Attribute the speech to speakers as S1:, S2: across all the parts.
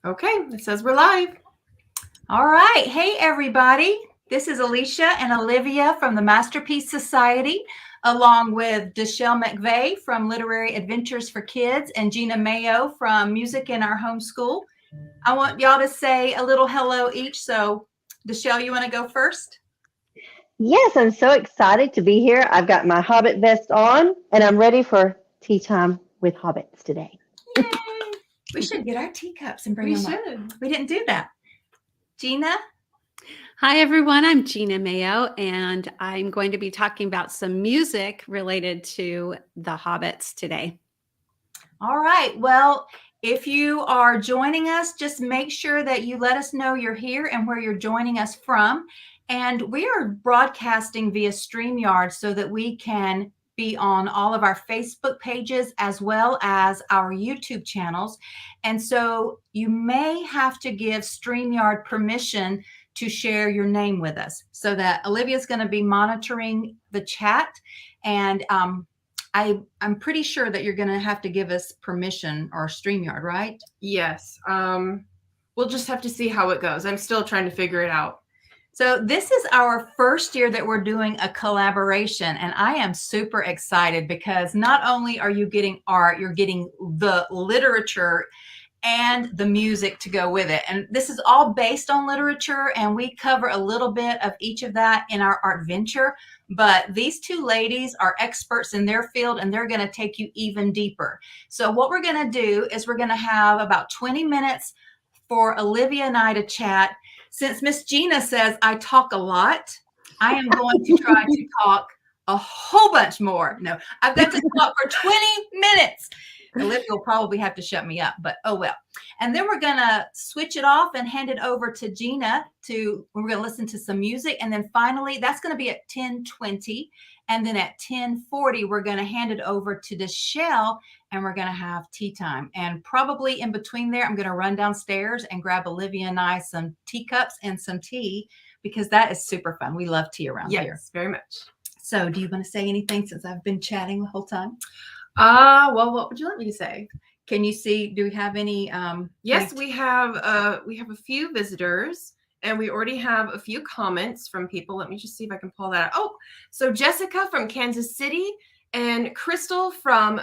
S1: Okay, it says we're live.
S2: All right. Hey, everybody. This is Alisha and Olivia from the Masterpiece Society, along with Dachelle McVey from Literary Adventures for Kids and Gena Mayo from Music in Our Homeschool. I want y'all to say a little hello each. So, Dachelle, you want to go first?
S3: Yes, I'm so excited to be here. I've got my Hobbit vest on, and I'm ready for tea time with Hobbits today.
S2: Yay. We should get our teacups and bring
S1: We
S2: them
S1: should.
S2: up. We didn't do that. Gena?
S4: Hi, everyone. I'm Gena Mayo, and I'm going to be talking about some music related to the Hobbits today.
S2: All right. Well, if you are joining us, just make sure that you let us know you're here and where you're joining us from. And we are broadcasting via StreamYard so that we can be on all of our Facebook pages as well as our YouTube channels. And so you may have to give StreamYard permission to share your name with us so that Olivia's going to be monitoring the chat. And I'm pretty sure that you're going to have to give us permission or StreamYard, right?
S1: Yes. We'll just have to see how it goes. I'm still trying to figure it out.
S2: So this is our first year that we're doing a collaboration, and I am super excited because not only are you getting art, you're getting the literature and the music to go with it. And this is all based on literature, and we cover a little bit of each of that in our art venture. But these two ladies are experts in their field, and they're going to take you even deeper. So what we're going to do is we're going to have about 20 minutes for Olivia and I to chat. Since Miss Gena says I talk a lot, I am going to try to talk a whole bunch more. No, I've got to talk for 20 minutes. Olivia will probably have to shut me up, but oh well. And then we're going to switch it off and hand it over to Gena we're going to listen to some music. And then finally, that's going to be at 10:20. And then at 10:40, we're going to hand it over to Dachelle and we're going to have tea time. And probably in between there, I'm going to run downstairs and grab Olivia and I some teacups and some tea because that is super fun. We love tea around here.
S1: Yes, very much.
S2: So do you want to say anything since I've been chatting the whole time?
S1: Well, what would you like me to say?
S2: Can you see, do we have any?
S1: Yes, we have a few visitors, and we already have a few comments from people. Let me just see if I can pull that out. Oh, so Jessica from Kansas City and Crystal from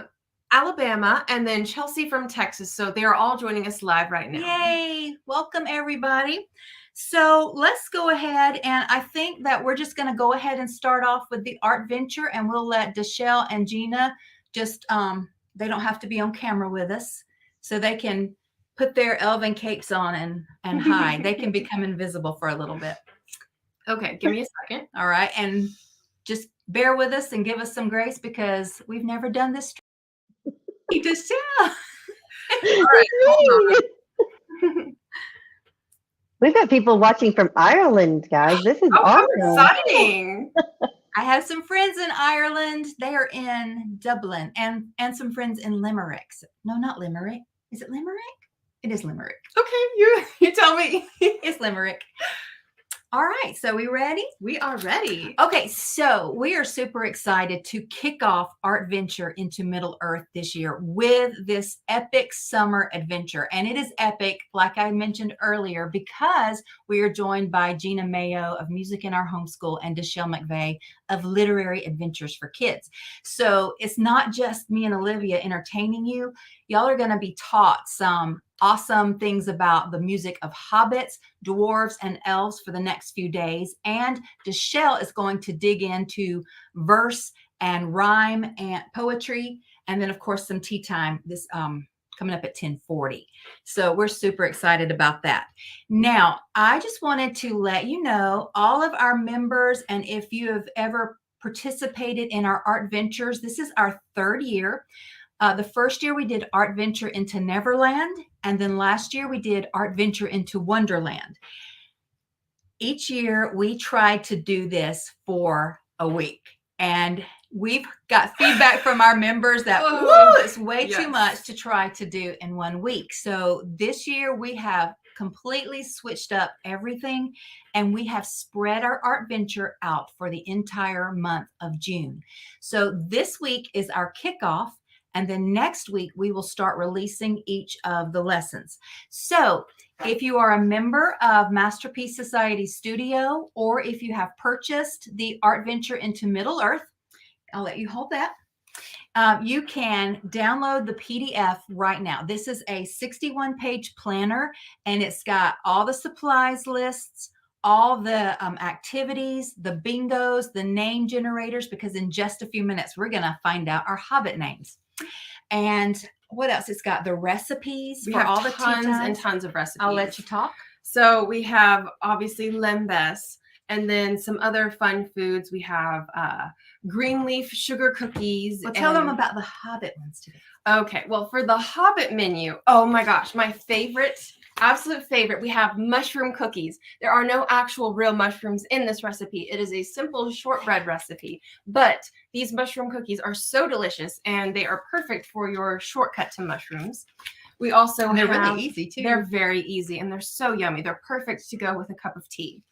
S1: Alabama, and then Chelsea from Texas. So they are all joining us live right now.
S2: Yay! Welcome, everybody. So let's go ahead, and I think that we're just going to go ahead and start off with the art venture, and we'll let Dachelle and Gena just, they don't have to be on camera with us, so they can put their elven capes on and hide. They can become invisible for a little bit.
S1: Okay, give me a second.
S2: All right, and just bear with us and give us some grace because we've never done this. Dachelle.
S1: All right, hold on.
S3: We've got people watching from Ireland, guys. This is
S1: How
S3: awesome.
S1: exciting!
S2: I have some friends in Ireland. They are in Dublin and some friends in Limerick. No, not Limerick. Is it Limerick? It is Limerick.
S1: Okay, you tell me.
S2: It's Limerick. All right. So we ready?
S1: We are ready.
S2: Okay. So we are super excited to kick off Art Venture into Middle Earth this year with this epic summer adventure. And it is epic, like I mentioned earlier, because we are joined by Gena Mayo of Music in Our Homeschool and Dachelle McVey of Literary Adventures for Kids. So it's not just me and Olivia entertaining you. Y'all are going to be taught some awesome things about the music of hobbits, dwarves, and elves for the next few days. And Dachelle is going to dig into verse and rhyme and poetry. And then, of course, some tea time this coming up at 10:40. So we're super excited about that. Now, I just wanted to let you know, all of our members, and if you have ever participated in our art ventures, this is our third year. The first year we did Art Venture into Neverland, and then last year we did Art Venture into Wonderland. Each year we try to do this for a week, and we've got feedback from our members that it's way too much to try to do in 1 week. So this year we have completely switched up everything, and we have spread our art venture out for the entire month of June. So this week is our kickoff. And then next week, we will start releasing each of the lessons. So if you are a member of Masterpiece Society Studio, or if you have purchased the Art Venture into Middle Earth, I'll let you hold that. You can download the PDF right now. This is a 61-page planner, and it's got all the supplies lists, all the activities, the bingos, the name generators, because in just a few minutes, we're going to find out our Hobbit names. And what else? It's got the recipes
S1: We
S2: for
S1: have
S2: all the
S1: tons
S2: tea
S1: and
S2: times.
S1: tons of recipes.
S2: I'll let you talk.
S1: So we have obviously lembas, and then some other fun foods. We have green leaf sugar cookies.
S2: Well, tell them about the Hobbit ones today.
S1: Okay, well, for the Hobbit menu, oh my gosh, my favorite, absolute favorite, we have mushroom cookies. There are no actual real mushrooms in this recipe. It is a simple shortbread recipe, but these mushroom cookies are so delicious, and they are perfect for your shortcut to mushrooms. We also
S2: They're
S1: have,
S2: really easy too.
S1: They're very easy, and they're so yummy. They're perfect to go with a cup of tea.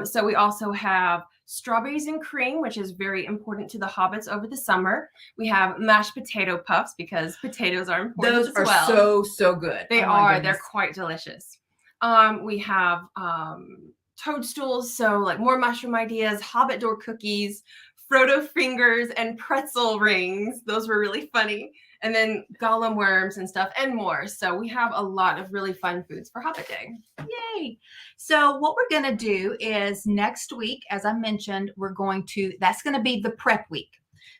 S1: So we also have strawberries and cream, which is very important to the Hobbits over the summer. We have mashed potato puffs, because potatoes are important
S2: Those
S1: as
S2: are
S1: well.
S2: so good.
S1: They
S2: Oh my
S1: are. They're
S2: goodness.
S1: quite delicious. We have toadstools, so like more mushroom ideas, Hobbit door cookies, Frodo fingers, and pretzel rings. Those were really funny. And then Gollum worms and stuff and more. So we have a lot of really fun foods for Hobbit Day.
S2: Yay. So what we're going to do is next week, as I mentioned, that's going to be the prep week.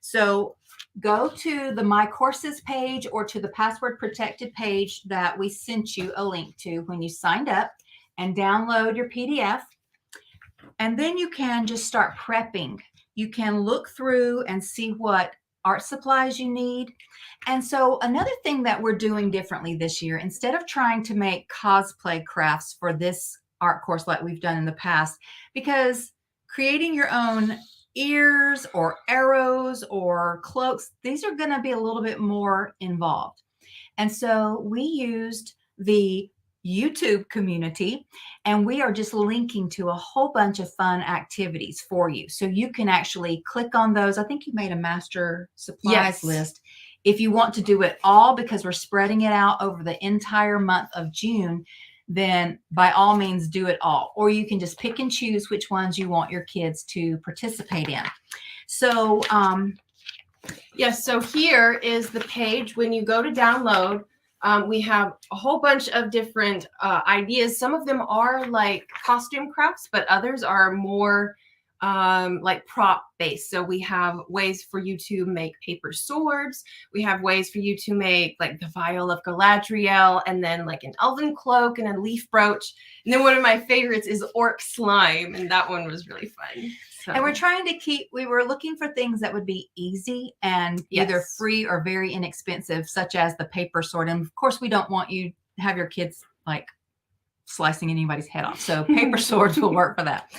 S2: So go to the My Courses page or to the password protected page that we sent you a link to when you signed up, and download your PDF. And then you can just start prepping. You can look through and see what art supplies you need. And so another thing that we're doing differently this year, instead of trying to make cosplay crafts for this art course like we've done in the past, because creating your own ears or arrows or cloaks, these are going to be a little bit more involved. And so we used the YouTube community, and we are just linking to a whole bunch of fun activities for you. So you can actually click on those. I think you made a master supplies list. If you want to do it all, because we're spreading it out over the entire month of June, then by all means do it all. Or you can just pick and choose which ones you want your kids to participate in. So
S1: yes, so here is the page. When you go to download, we have a whole bunch of different ideas. Some of them are like costume crafts, but others are more like prop based. So we have ways for you to make paper swords. We have ways for you to make like the vial of Galadriel, and then like an elven cloak and a leaf brooch. And then one of my favorites is orc slime, and that one was really fun. So.
S2: And we're trying to we were looking for things that would be easy and either free or very inexpensive, such as the paper sword. And of course, we don't want you to have your kids like slicing anybody's head off. So paper swords will work for that.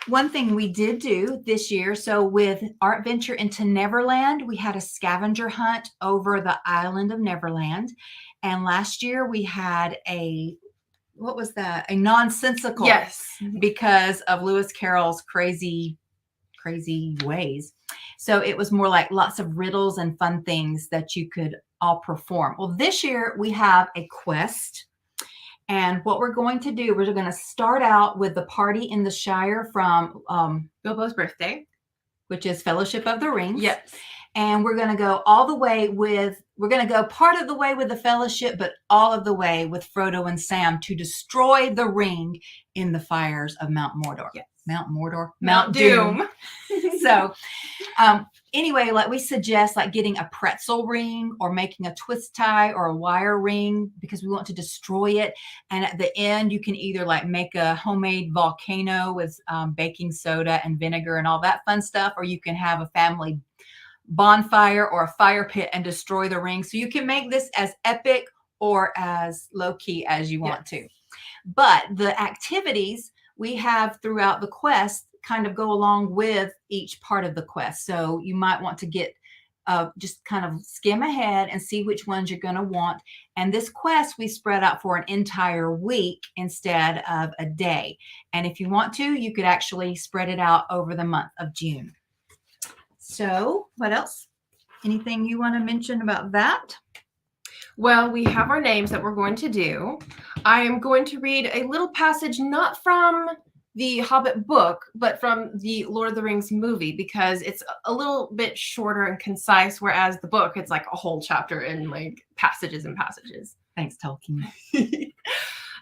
S2: One thing we did do this year, so with Art Venture into Neverland, we had a scavenger hunt over the island of Neverland. And last year we had a nonsensical, because of Lewis Carroll's crazy ways. So it was more like lots of riddles and fun things that you could all perform. Well, this year we have a quest. And what we're going to do, we're going to start out with the party in the Shire from
S1: Bilbo's birthday,
S2: which is Fellowship of the Ring.
S1: Yes.
S2: And we're going to go we're going to go part of the way with the Fellowship, but all of the way with Frodo and Sam to destroy the ring in the fires of Mount Mordor.
S1: Yes.
S2: Mount Mordor?
S1: Mount Doom.
S2: So anyway, like we suggest like getting a pretzel ring or making a twist tie or a wire ring, because we want to destroy it. And at the end, you can either like make a homemade volcano with baking soda and vinegar and all that fun stuff, or you can have a family bonfire or a fire pit and destroy the ring. So you can make this as epic or as low-key as you want to. But the activities we have throughout the quest kind of go along with each part of the quest. So you might want to get just kind of skim ahead and see which ones you're going to want. And this quest we spread out for an entire week instead of a day. And if you want to, you could actually spread it out over the month of June. So, what else? Anything you want to mention about that?
S1: Well, we have our names that we're going to do. I am going to read a little passage, not from the Hobbit book, but from the Lord of the Rings movie, because it's a little bit shorter and concise, whereas the book, it's like a whole chapter in like passages and passages.
S2: Thanks, Tolkien.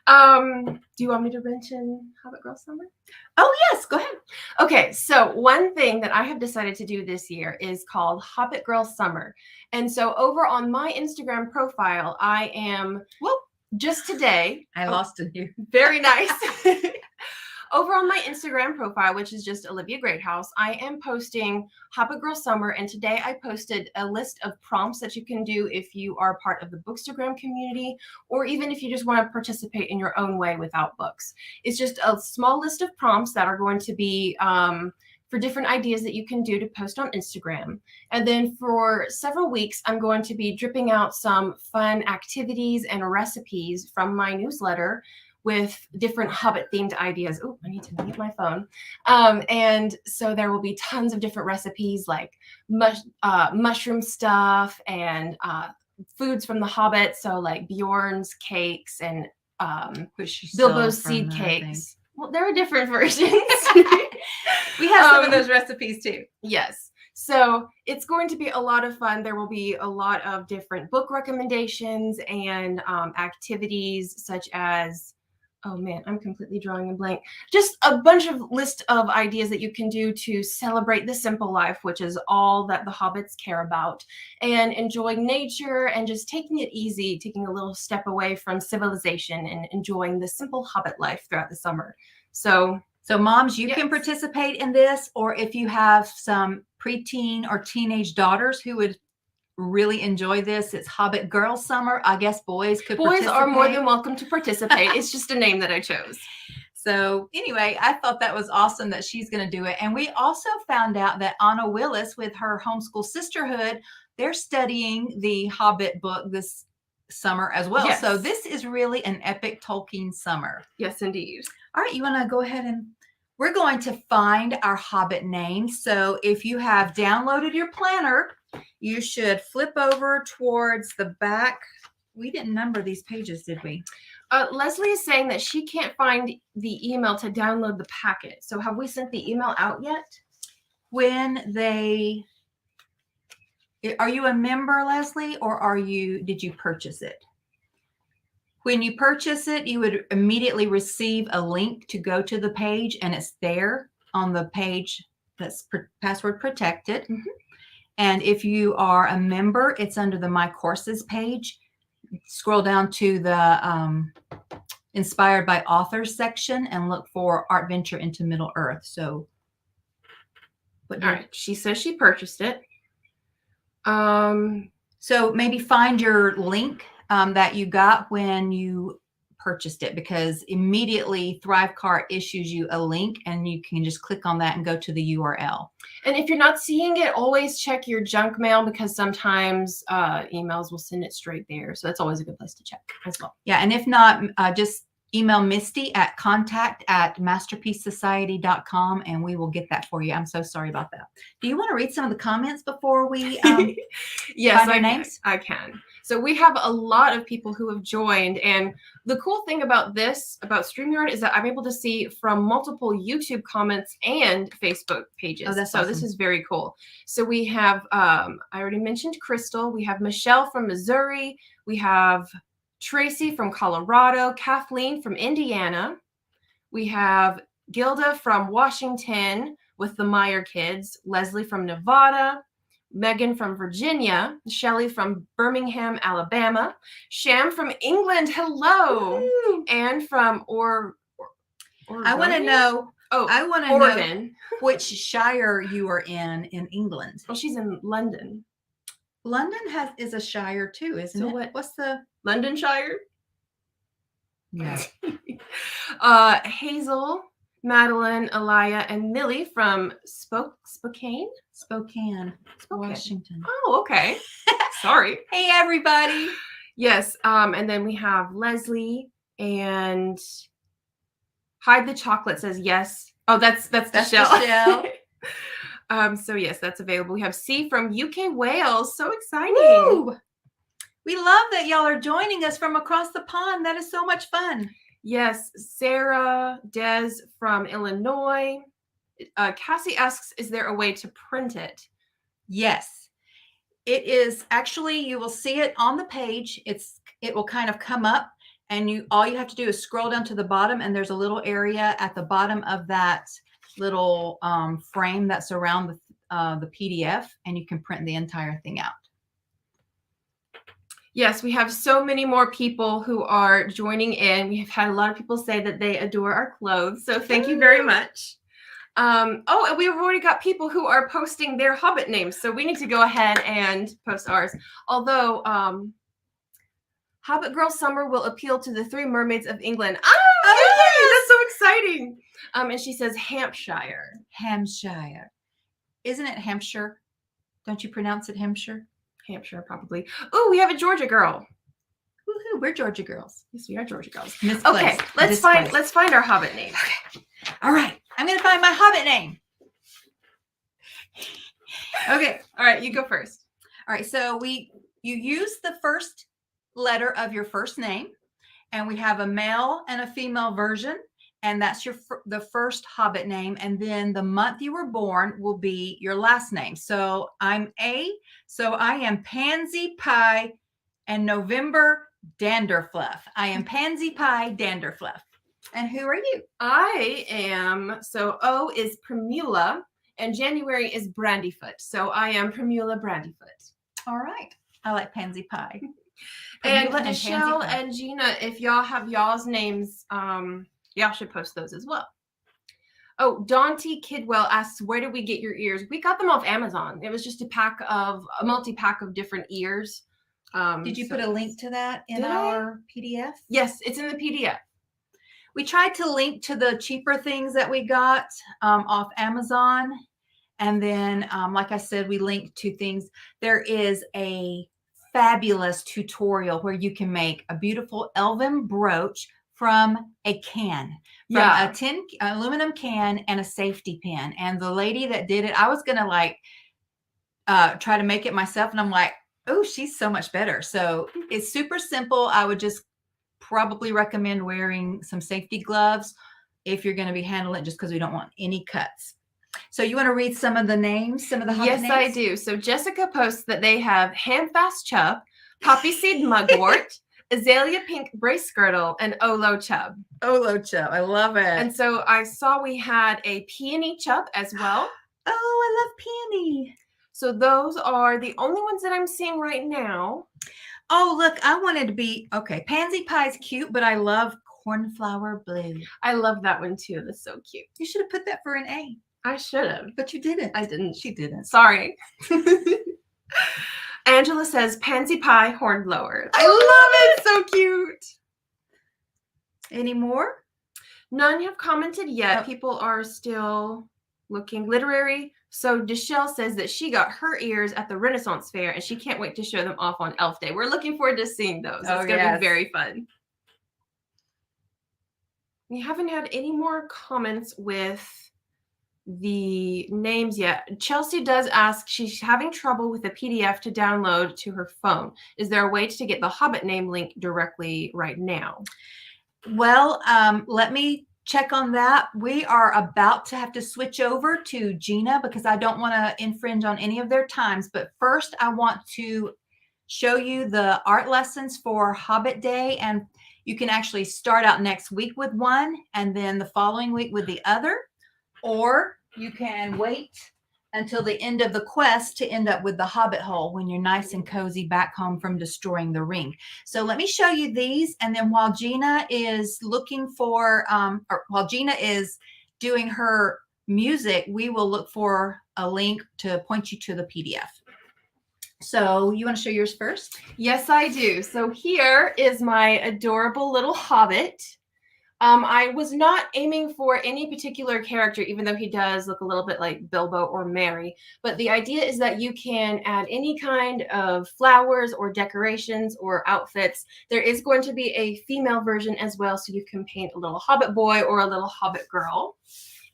S1: Do you want me to mention Hobbit Girl Summer?
S2: Oh, yes, go ahead.
S1: Okay, so one thing that I have decided to do this year is called Hobbit Girl Summer. And so over on my Instagram profile, I am, well, just today.
S2: I lost it here.
S1: Very nice. Over on my Instagram profile, which is just Olivia Gratehouse, I am posting Hobbit Girl Summer. And today I posted a list of prompts that you can do if you are part of the Bookstagram community, or even if you just want to participate in your own way without books. It's just a small list of prompts that are going to be for different ideas that you can do to post on Instagram. And then for several weeks, I'm going to be dripping out some fun activities and recipes from my newsletter with different Hobbit themed ideas. Oh, I need to mute my phone. And so there will be tons of different recipes like mushroom stuff and foods from the Hobbit. So like Bjorn's cakes and Bilbo's seed cakes. Well, there are different versions.
S2: We have some of those recipes too.
S1: Yes. So it's going to be a lot of fun. There will be a lot of different book recommendations and activities such as, oh man, I'm completely drawing a blank. Just a bunch of list of ideas that you can do to celebrate the simple life, which is all that the Hobbits care about, and enjoying nature and just taking it easy, taking a little step away from civilization and enjoying the simple Hobbit life throughout the summer. So
S2: moms, you
S1: yes.
S2: can participate in this, or if you have some preteen or teenage daughters who would really enjoy this, it's Hobbit Girl Summer. I guess boys could
S1: Boys are more than welcome to participate. It's just a name that I chose.
S2: So anyway, I thought that was awesome that she's going to do it. And we also found out that Anna Willis with her Homeschool Sisterhood, they're studying the Hobbit book this summer as well.
S1: Yes.
S2: So this is really an epic Tolkien summer.
S1: Yes, indeed.
S2: All right, you want to go ahead and we're going to find our Hobbit names. So if you have downloaded your planner, you should flip over towards the back. We didn't number these pages, did we?
S1: Leslie is saying that she can't find the email to download the packet. So have we sent the email out yet?
S2: Are you a member, Leslie, or did you purchase it? When you purchase it, you would immediately receive a link to go to the page, and it's there on the page that's password protected. Mm-hmm. And if you are a member, it's under the My Courses page. Scroll down to the Inspired by Authors section and look for Art Venture into Middle Earth. So,
S1: all right, she says she purchased it.
S2: So maybe find your link that you got when you purchased it, because immediately Thrivecart issues you a link and you can just click on that and go to the URL.
S1: And if you're not seeing it, always check your junk mail, because sometimes emails will send it straight there. So that's always a good place to check as well.
S2: Yeah. And if not, just email Misty at contact@masterpiecesociety.com and we will get that for you. I'm so sorry about that. Do you want to read some of the comments before we
S1: yes,
S2: find our names?
S1: I can. So we have a lot of people who have joined, and the cool thing about StreamYard is that I'm able to see from multiple YouTube comments and Facebook pages.
S2: Oh, that's
S1: so
S2: awesome.
S1: This is very cool. So we have, I already mentioned Crystal. We have Michelle from Missouri. We have Tracy from Colorado, Kathleen from Indiana. We have Gilda from Washington with the Meyer kids, Leslie from Nevada, Megan from Virginia, Shelley from Birmingham, Alabama, Sham from England, hello,
S2: Woo!
S1: and from Oregon.
S2: I want to know.
S1: Oh,
S2: I want to
S1: Oregon.
S2: know which Shire you are in England.
S1: Well, she's in London.
S2: London is a Shire too, isn't it? What's the
S1: London Shire?
S2: Yeah.
S1: Hazel, Madeline, Elia, and Millie from Spokane,
S2: Washington.
S1: Oh, okay. Sorry.
S2: Hey, everybody.
S1: Yes. And then we have Leslie and Hide the Chocolate says yes. Oh, that's Dachelle. So yes, that's available. We have C from UK Wales. So exciting.
S2: Woo! We love that y'all are joining us from across the pond. That is so much fun.
S1: Yes, Sarah Des from Illinois. Cassie asks, is there a way to print it?
S2: Yes. It is actually, you will see it on the page. It will kind of come up, and all you have to do is scroll down to the bottom, and there's a little area at the bottom of that little frame that's around the PDF, and you can print the entire thing out.
S1: Yes, we have so many more people who are joining in. We have had a lot of people say that they adore our clothes. So thank you very much. And we've already got people who are posting their Hobbit names. So we need to go ahead and post ours. Although Hobbit Girl Summer will appeal to the 3 mermaids of England. Oh, yay! That's so exciting. And she says Hampshire.
S2: Hampshire. Isn't it Hampshire? Don't you pronounce it Hampshire?
S1: Hampshire, probably. Oh, we have a Georgia girl.
S2: Woohoo! We're Georgia girls.
S1: Yes, we are Georgia girls.
S2: Misplaced.
S1: Okay, let's find our Hobbit name.
S2: Okay. All right. I'm going to find my Hobbit name.
S1: Okay. All right. You go first.
S2: All right. So you use the first letter of your first name, and we have a male and a female version, and that's the first Hobbit name. And then the month you were born will be your last name. So I'm A. So I am Pansy Pie and November Danderfluff. I am Pansy Pie Danderfluff. And who are you?
S1: I am, so O is Primula, and January is Brandyfoot. So I am Primula Brandyfoot.
S2: All right. I like Pansy Pie.
S1: And Dachelle and Gena, if y'all have y'all's names, y'all should post those as well. Oh, Dante Kidwell asks, where did we get your ears? We got them off Amazon. It was just a multi-pack of different ears.
S2: Did you put a link to that in our PDF?
S1: Yes, it's in the PDF.
S2: We tried to link to the cheaper things that we got off Amazon. And then, like I said, we linked to things. There is a fabulous tutorial where you can make a beautiful elven brooch from a can, from a tin aluminum can and a safety pin. And the lady that did it, I was going to try to make it myself. And I'm like, oh, she's so much better. So it's super simple. I would just probably recommend wearing some safety gloves if you're going to be handling it, just because we don't want any cuts. So you want to read some of the names, some of the Hobbit names?
S1: Yes, I do. So Jessica posts that they have Hamfast Chub, Poppy Seed Mugwort, Azalea Pink Brace Girdle, and Olo Chub.
S2: Olo Chub. I love it.
S1: And so I saw we had a Peony Chub as well.
S2: Oh, I love Peony.
S1: So those are the only ones that I'm seeing right now.
S2: Oh, look, I wanted to be, okay, Pansy Pie's cute, but I love Cornflower Blue.
S1: I love that one too. That's so cute.
S2: You should have put that for an A.
S1: I should have.
S2: But you didn't.
S1: I didn't.
S2: She didn't.
S1: Sorry. Angela says Pansy Pie Hornblower. I love it. So cute.
S2: Any more?
S1: None have commented yet.
S2: Oh.
S1: People are still looking. Literary. So Dachelle says that she got her ears at the Renaissance Fair and she can't wait to show them off on Elf Day. We're looking forward to seeing those. It's going to be very fun. We haven't had any more comments with the names yet. Chelsea does ask, she's having trouble with a PDF to download to her phone. Is there a way to get the Hobbit name link directly right now?
S2: Well, let me check on that. We are about to have to switch over to Gena because I don't want to infringe on any of their times. But first, I want to show you the art lessons for Hobbit Day. And you can actually start out next week with one and then the following week with the other. Or you can wait until the end of the quest to end up with the Hobbit hole when you're nice and cozy back home from destroying the ring. So let me show you these. And then while Gena is looking for, or while Gena is doing her music, we will look for a link to point you to the PDF. So you want to show yours first?
S1: Yes, I do. So here is my adorable little Hobbit. I was not aiming for any particular character, even though he does look a little bit like Bilbo or Merry. But the idea is that you can add any kind of flowers or decorations or outfits. There is going to be a female version as well, so you can paint a little Hobbit boy or a little Hobbit girl.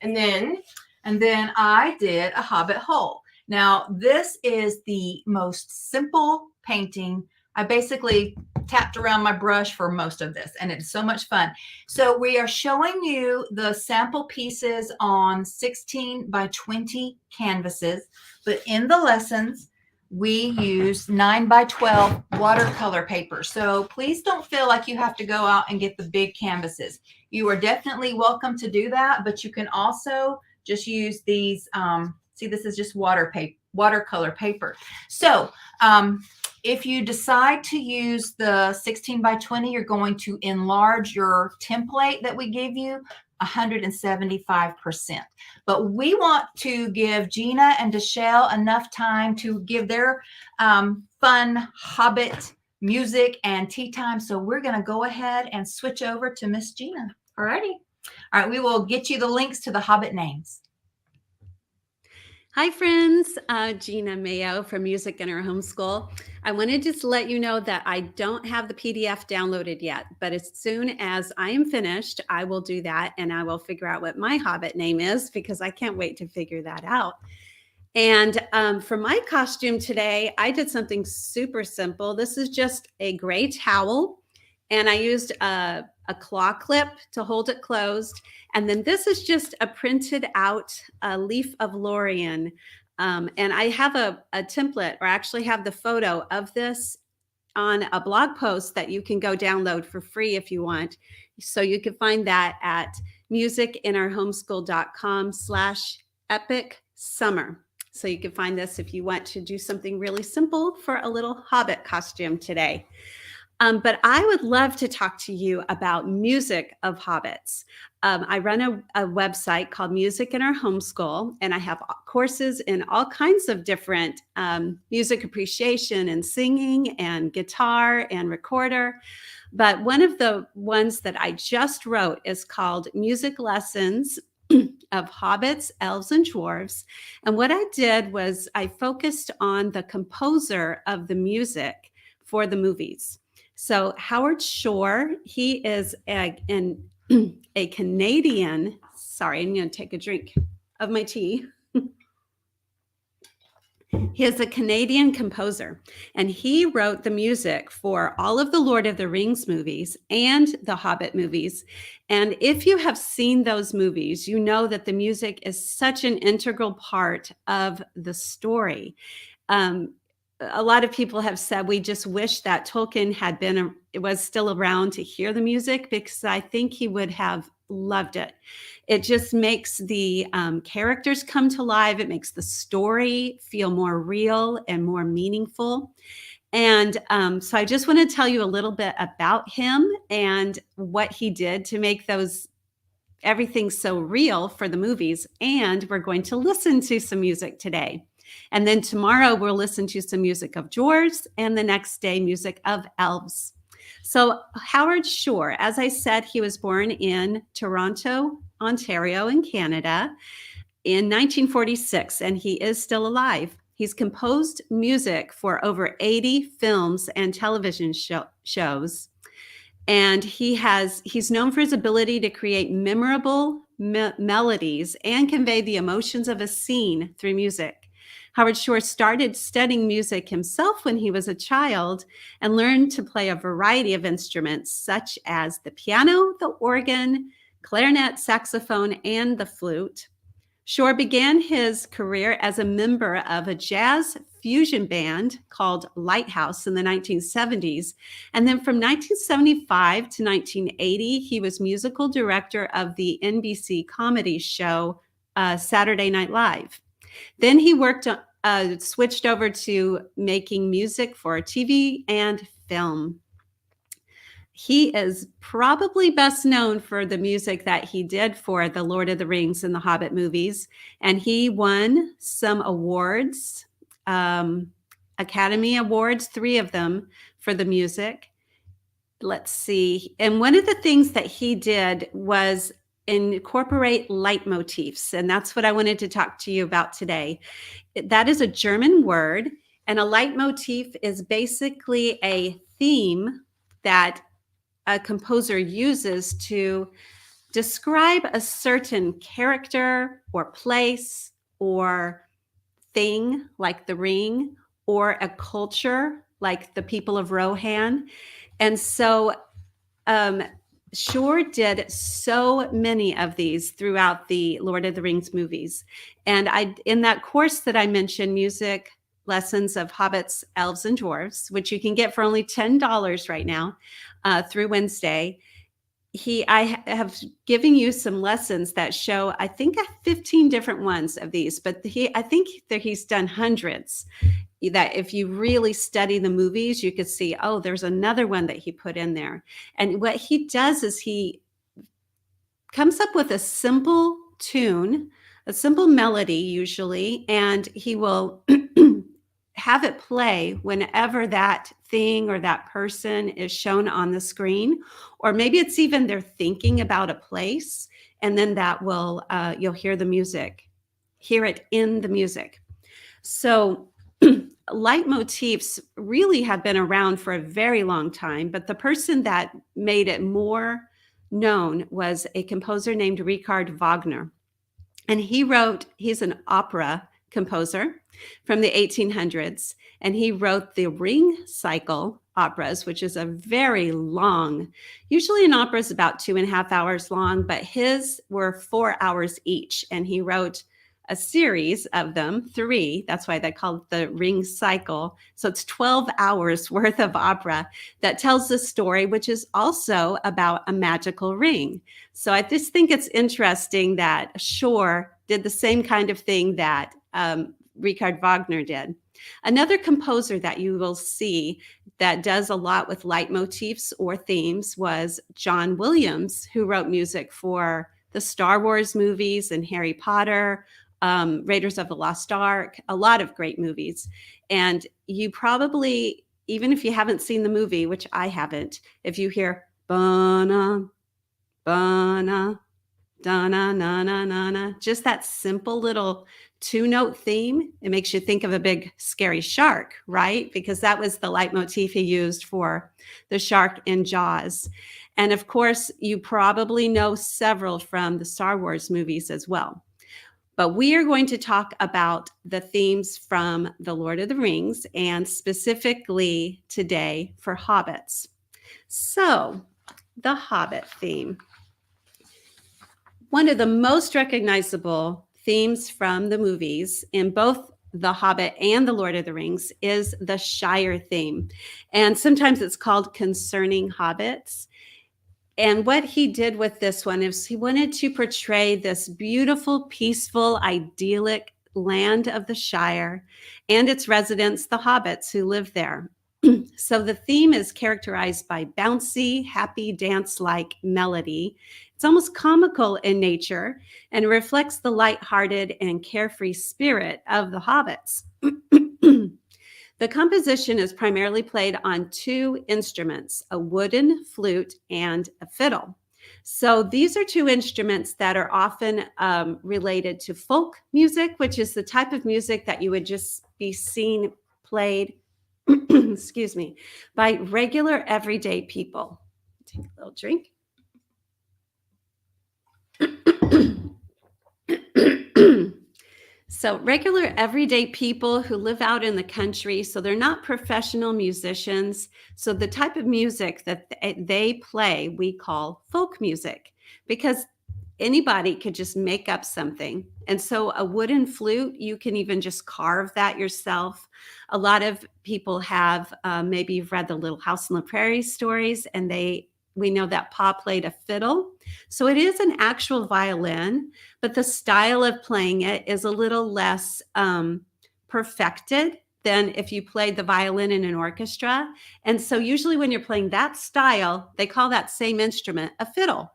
S1: And then
S2: And then I did a Hobbit hole. Now, this is the most simple painting. I basically tapped around my brush for most of this, and it's so much fun. So we are showing you the sample pieces on 16 by 20 canvases, but in the lessons, we use 9 by 12 watercolor paper. So please don't feel like you have to go out and get the big canvases. You are definitely welcome to do that, but you can also just use these. See, this is just watercolor paper. So if you decide to use the 16 by 20, you're going to enlarge your template that we give you 175%. But we want to give Gena and Dachelle enough time to give their fun Hobbit music and tea time. So we're going to go ahead and switch over to Miss Gena.
S1: Alrighty.
S2: All right, we will get you the links to the Hobbit names.
S4: Hi, friends. Gena Mayo from Music in Our Homeschool. I wanted to just let you know that I don't have the PDF downloaded yet, but as soon as I am finished, I will do that, and I will figure out what my Hobbit name is, because I can't wait to figure that out. And for my costume today, I did something super simple. This is just a gray towel, and I used a claw clip to hold it closed. And then this is just a printed out leaf of Lorien. And I have a template, or actually have the photo of this on a blog post that you can go download for free if you want. So you can find that at musicinourhomeschool.com/epic summer. So you can find this if you want to do something really simple for a little Hobbit costume today. But I would love to talk to you about music of Hobbits. I run a website called Music in Our Homeschool, and I have courses in all kinds of different music appreciation and singing and guitar and recorder. But one of the ones that I just wrote is called Music Lessons of Hobbits, Elves, and Dwarves. And what I did was I focused on the composer of the music for the movies. So Howard Shore, he is a Canadian. Sorry, I'm going to take a drink of my tea. He is a Canadian composer, and he wrote the music for all of the Lord of the Rings movies and the Hobbit movies. And if you have seen those movies, you know that the music is such an integral part of the story. A lot of people have said we just wish that Tolkien was still around to hear the music, because I think he would have loved it. It just makes the characters come to life. It makes the story feel more real and more meaningful. And so I just want to tell you a little bit about him and what he did to make everything so real for the movies. And we're going to listen to some music today. And then tomorrow we'll listen to some music of dwarves, and the next day music of elves. So Howard Shore, as I said, he was born in Toronto, Ontario in Canada in 1946, and he is still alive. He's composed music for over 80 films and television shows. And he's known for his ability to create memorable melodies and convey the emotions of a scene through music. Howard Shore started studying music himself when he was a child and learned to play a variety of instruments, such as the piano, the organ, clarinet, saxophone, and the flute. Shore began his career as a member of a jazz fusion band called Lighthouse in the 1970s. And then from 1975 to 1980, he was musical director of the NBC comedy show Saturday Night Live. Then he switched over to making music for TV and film. He is probably best known for the music that he did for the Lord of the Rings and the Hobbit movies. And he won some awards, Academy Awards, 3 of them for the music. Let's see. And one of the things that he did was incorporate leitmotifs. And that's what I wanted to talk to you about today. That is a German word. And a leitmotif is basically a theme that a composer uses to describe a certain character or place or thing like the ring, or a culture like the people of Rohan. And so Shore did so many of these throughout the Lord of the Rings movies. And in that course that I mentioned, music lessons of hobbits, elves, and dwarves, which you can get for only $10 right now through Wednesday, I have given you some lessons that show, I think, 15 different ones of these, but I think that he's done hundreds. That if you really study the movies, you could see, oh, there's another one that he put in there. And what he does is he comes up with a simple tune, a simple melody usually, and he will have it play whenever that thing or that person is shown on the screen, or maybe it's even they're thinking about a place, and then that will you'll hear the music, hear it in the music. So leitmotifs really have been around for a very long time, but the person that made it more known was a composer named Richard Wagner. And he's an opera composer from the 1800s, and he wrote the Ring Cycle operas, which is a very long, usually an opera is about 2.5 hours long, but his were 4 hours each. And he wrote a series of them, 3. That's why they call it the Ring Cycle. So it's 12 hours worth of opera that tells the story, which is also about a magical ring. So I just think it's interesting that Shore did the same kind of thing that Richard Wagner did. Another composer that you will see that does a lot with leitmotifs or themes was John Williams, who wrote music for the Star Wars movies and Harry Potter, Raiders of the Lost Ark, a lot of great movies. And you probably, even if you haven't seen the movie, which I haven't, if you hear ba-na, ba-na, da-na, na-na, na-na, just that simple little 2-note theme, it makes you think of a big scary shark, right? Because that was the leitmotif he used for the shark in Jaws. And of course, you probably know several from the Star Wars movies as well. But we are going to talk about the themes from the Lord of the Rings, and specifically today for Hobbits. So, the Hobbit theme. One of the most recognizable themes from the movies in both The Hobbit and The Lord of the Rings is the Shire theme. And sometimes it's called Concerning Hobbits. And what he did with this one is he wanted to portray this beautiful, peaceful, idyllic land of the Shire and its residents, the hobbits who live there. So the theme is characterized by bouncy, happy, dance-like melody. It's almost comical in nature and reflects the lighthearted and carefree spirit of the hobbits. The composition is primarily played on 2 instruments, a wooden flute and a fiddle. So these are 2 instruments that are often related to folk music, which is the type of music that you would just be seen played, excuse me, by regular everyday people. Take a little drink. So regular everyday people who live out in the country, so they're not professional musicians. So the type of music that they play, we call folk music, because anybody could just make up something. And so a wooden flute, you can even just carve that yourself. A lot of people have, maybe you've read the Little House on the Prairie stories, and we know that Pa played a fiddle. So it is an actual violin, but the style of playing it is a little less perfected than if you played the violin in an orchestra. And so usually when you're playing that style, they call that same instrument a fiddle.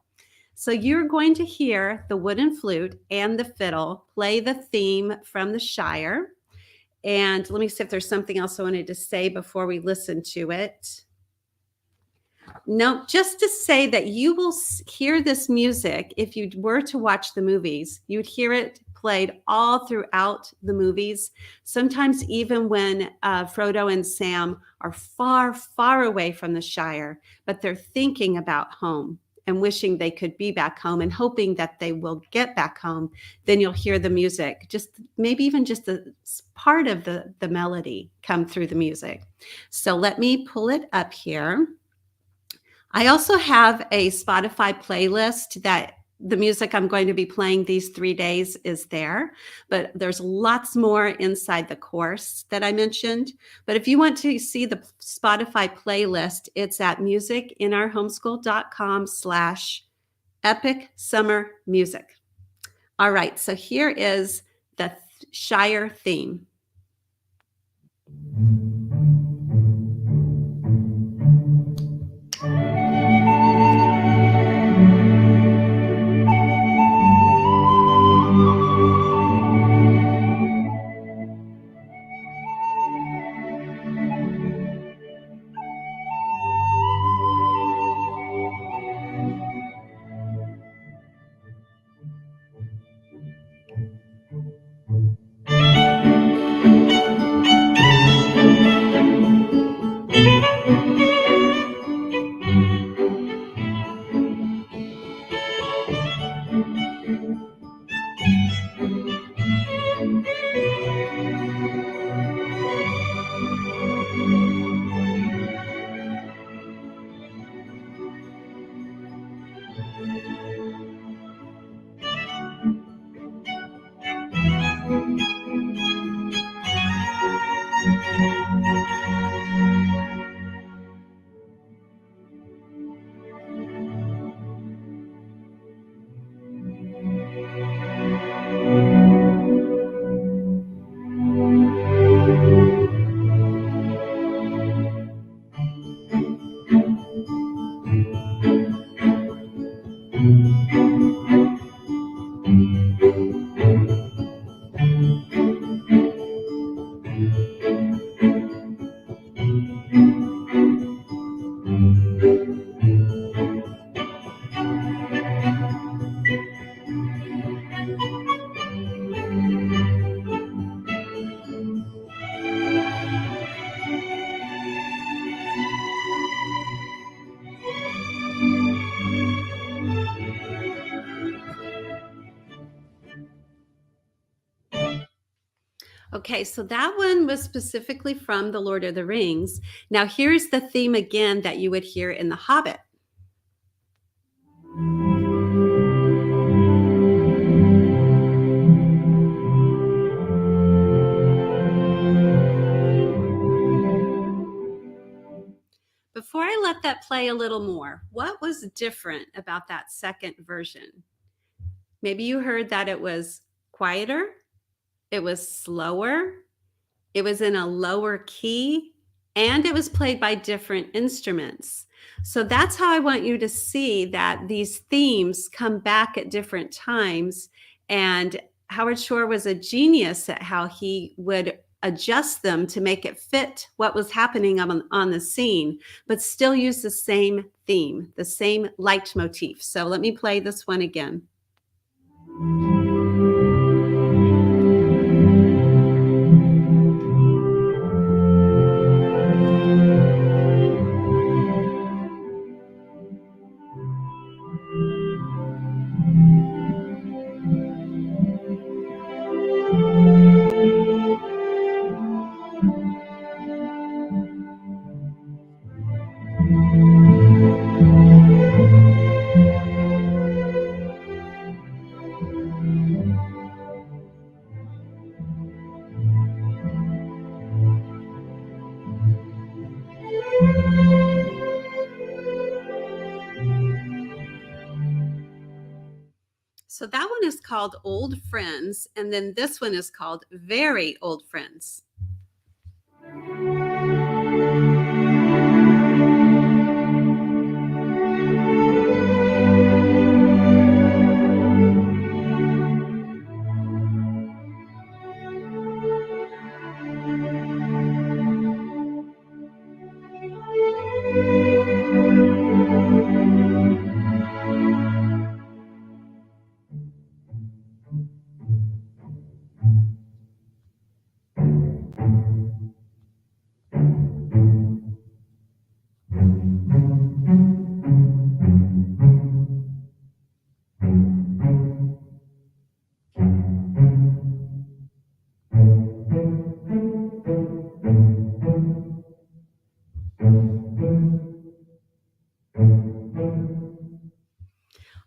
S4: So you're going to hear the wooden flute and the fiddle play the theme from the Shire. And let me see if there's something else I wanted to say before we listen to it. No, just to say that you will hear this music. If you were to watch the movies, you'd hear it played all throughout the movies. Sometimes even when Frodo and Sam are far, far away from the Shire, but they're thinking about home. and wishing they could be back home and hoping that they will get back home, then you'll hear the music, just maybe even just a part of the melody come through the music. So let me pull it up here. I also have a Spotify playlist that the music I'm going to be playing these 3 days is there, but there's lots more inside the course that I mentioned. But if you want to see the Spotify playlist, it's at musicinourhomeschool.com/epic summer music. All right, so here is the Shire theme. Okay, so that one was specifically from The Lord of the Rings. Now here's the theme again that you would hear in The Hobbit. Before I let that play a little more, what was different about that second version? Maybe you heard that it was quieter, it was slower, it was in a lower key, and it was played by different instruments. So that's how I want you to see that these themes come back at different times. And Howard Shore was a genius at how he would adjust them to make it fit what was happening on the scene, but still use the same theme, the same leitmotif. So let me play this one again. So that one is called Old Friends, and then this one is called Very Old Friends.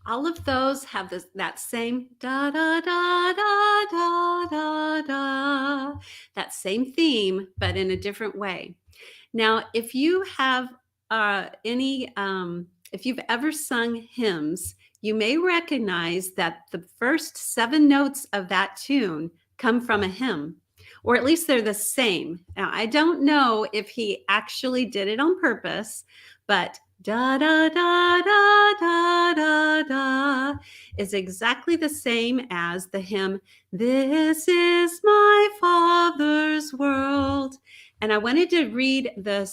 S4: All of those have that same da da da da da da da, that same theme, but in a different way. Now, if you have if you've ever sung hymns, you may recognize that the first 7 notes of that tune come from a hymn, or at least they're the same. Now, I don't know if he actually did it on purpose, but da da da da da da da is exactly the same as the hymn, "This is my Father's world." And I wanted to read the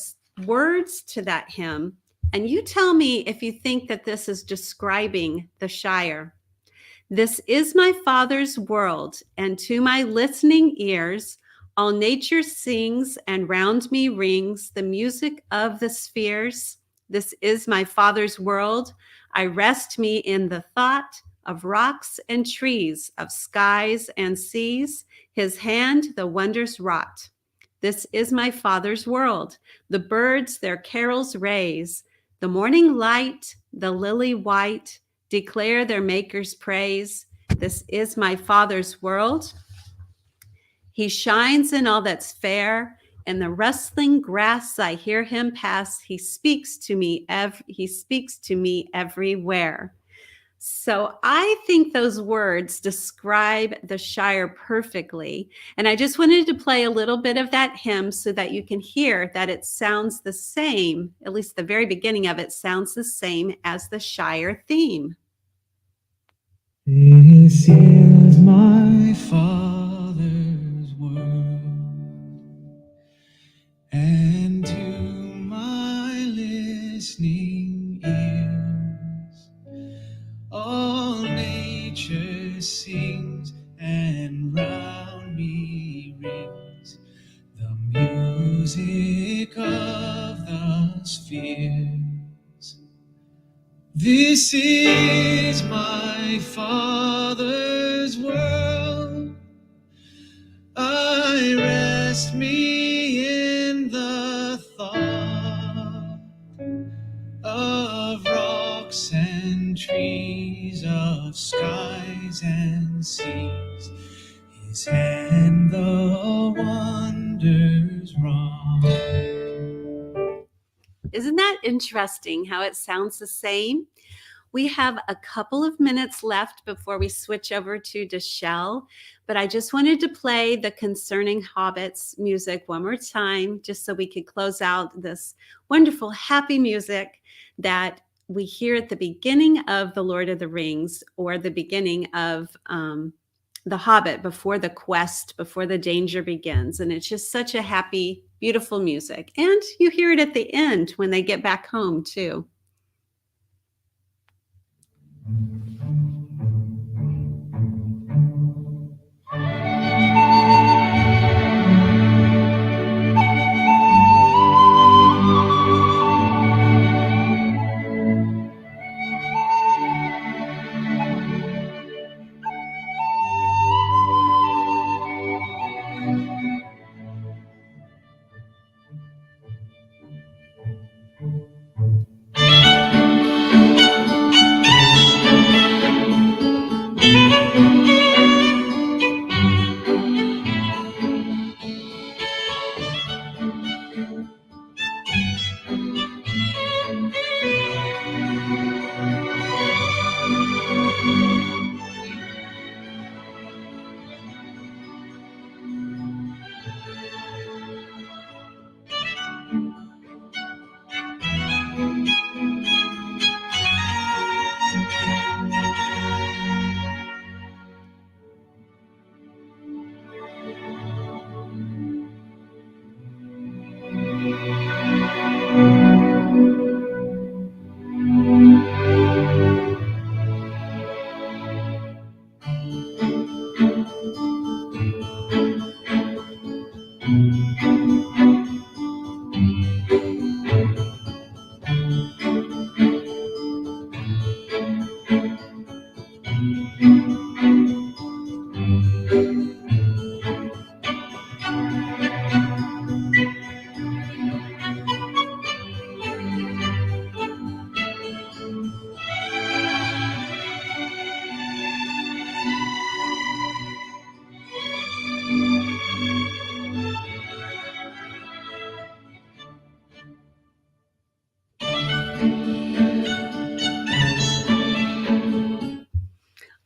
S4: words to that hymn, and you tell me if you think that this is describing the Shire. "This is my Father's world, and to my listening ears, all nature sings, and round me rings the music of the spheres. This is my Father's world. I rest me in the thought of rocks and trees, of skies and seas, his hand the wonders wrought. This is my Father's world. The birds their carols raise. The morning light, the lily white, declare their Maker's praise. This is my Father's world. He shines in all that's fair. In the rustling grass I hear him pass. He speaks to me everywhere." So I think those words describe the Shire perfectly. And I just wanted to play a little bit of that hymn so that you can hear that it sounds the same, at least the very beginning of it sounds the same as the Shire theme.
S5: This is my Father's world, and to my listening ears, all nature sings, and round me rings the music of the spheres. This is my Father's world. I rest me in the thought of rocks and trees, of skies and seas, his hand the wonders wrought.
S4: Isn't that interesting how it sounds the same? We have a couple of minutes left before we switch over to Dachelle, but I just wanted to play the Concerning Hobbits music one more time, just so we could close out this wonderful, happy music that we hear at the beginning of The Lord of the Rings, or the beginning of The Hobbit, before the quest, before the danger begins. And it's just such a happy, beautiful music. And you hear it at the end when they get back home too.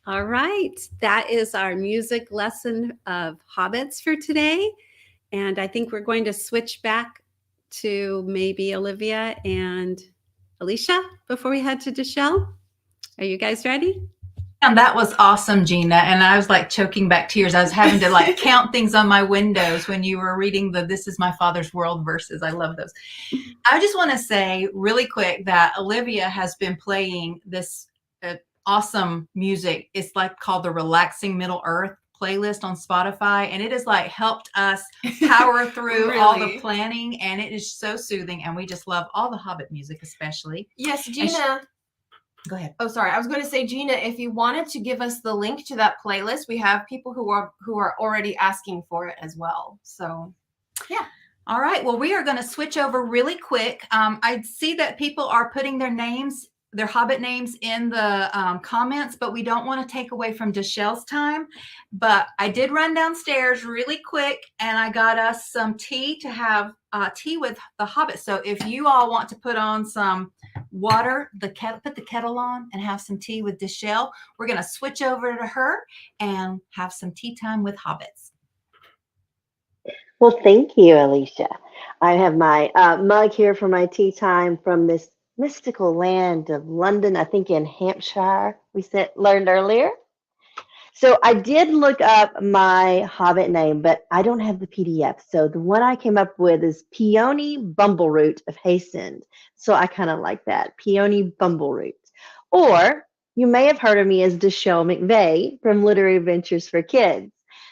S4: All right, that is our music lesson of Hobbits for today. And I think we're going to switch back to maybe Olivia and Alisha before we head to Dachelle. Are you guys ready?
S2: And that was awesome, Gena. And I was like choking back tears. I was having to like count things on my windows when you were reading the "This is my father's world" verses. I love those. I just want to say really quick that Olivia has been playing this awesome music. It's like called the Relaxing Middle Earth playlist on Spotify, and it has like helped us power through all the planning, and it is so soothing, and we just love all the Hobbit music especially.
S1: Yes, Gena.
S2: Go ahead.
S1: Oh, sorry. I was going to say, Gena, if you wanted to give us the link to that playlist, we have people who are already asking for it as well. So, yeah.
S2: All right. Well, we are going to switch over really quick. I see that people are putting their names, their Hobbit names in the comments, but we don't want to take away from Dachelle's time. But I did run downstairs really quick, and I got us some tea to have tea with the Hobbit. So if you all want to put on some water, put the kettle on and have some tea with Dachelle, we're going to switch over to her and have some tea time with Hobbits.
S3: Well, thank you, Alisha. I have my mug here for my tea time from this mystical land of London, I think in Hampshire, we learned earlier. So I did look up my Hobbit name, but I don't have the PDF. So the one I came up with is Peony Bumbleroot of Hastened. So I kind of like that, Peony Bumbleroot. Or you may have heard of me as Dachelle McVey from Literary Adventures for Kids.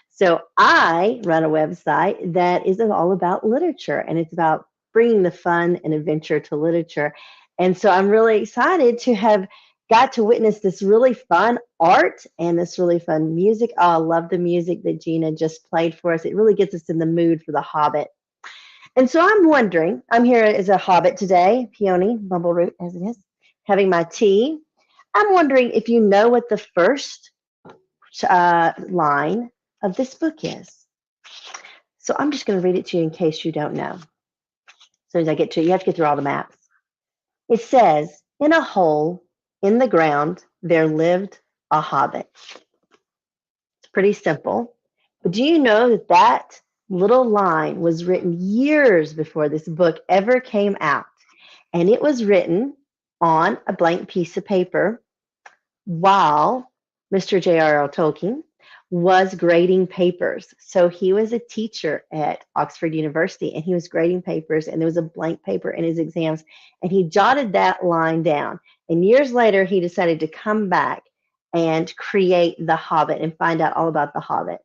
S3: So I run a website that is all about literature, and it's about bringing the fun and adventure to literature. And so I'm really excited to have got to witness this really fun art and this really fun music. Oh, I love the music that Gena just played for us. It really gets us in the mood for the Hobbit. And so I'm wondering, I'm here as a Hobbit today, Peony Bumbleroot as it is, having my tea. I'm wondering if you know what the first line of this book is. So I'm just going to read it to you in case you don't know. As soon as I get to it, you have to get through all the maps. It says, in a hole in the ground, there lived a hobbit. It's pretty simple. But do you know that that little line was written years before this book ever came out? And it was written on a blank piece of paper while Mr. J.R.R. Tolkien was grading papers. So he was a teacher at Oxford University, and he was grading papers, and there was a blank paper in his exams, and he jotted that line down. And years later, he decided to come back and create The Hobbit and find out all about The Hobbit.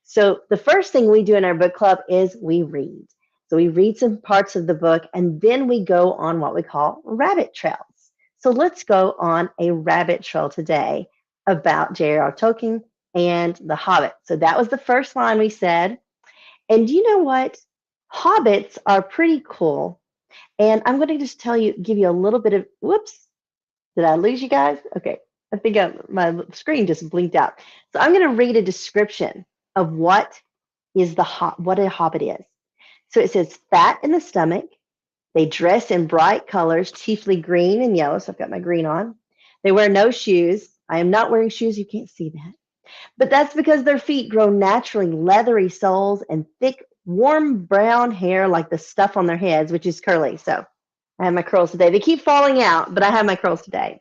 S3: So the first thing we do in our book club is we read. So we read some parts of the book, and then we go on what we call rabbit trails. So let's go on a rabbit trail today about J.R.R. Tolkien and The Hobbit. So that was the first line we said. And you know what? Hobbits are pretty cool. And I'm going to just give you a little bit of, whoops, did I lose you guys? Okay, I think my screen just blinked out. So I'm going to read a description of what a hobbit is. So it says, fat in the stomach. They dress in bright colors, chiefly green and yellow. So I've got my green on. They wear no shoes. I am not wearing shoes. You can't see that. But that's because their feet grow naturally leathery soles and thick, warm brown hair like the stuff on their heads, which is curly. So I have my curls today. They keep falling out, but I have my curls today.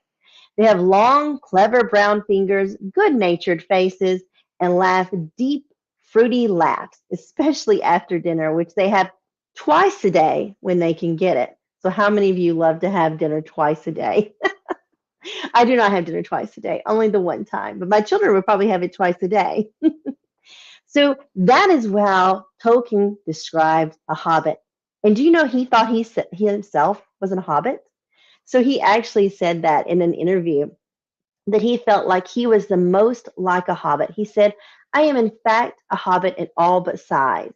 S3: They have long, clever brown fingers, good-natured faces, and laugh deep, fruity laughs, especially after dinner, which they have twice a day when they can get it. So how many of you love to have dinner twice a day? I do not have dinner twice a day, only the one time. But my children would probably have it twice a day. So that is how Tolkien described a hobbit. And do you know he thought he himself was a hobbit? So he actually said that in an interview, that he felt like he was the most like a hobbit. He said, I am in fact a hobbit in all but size.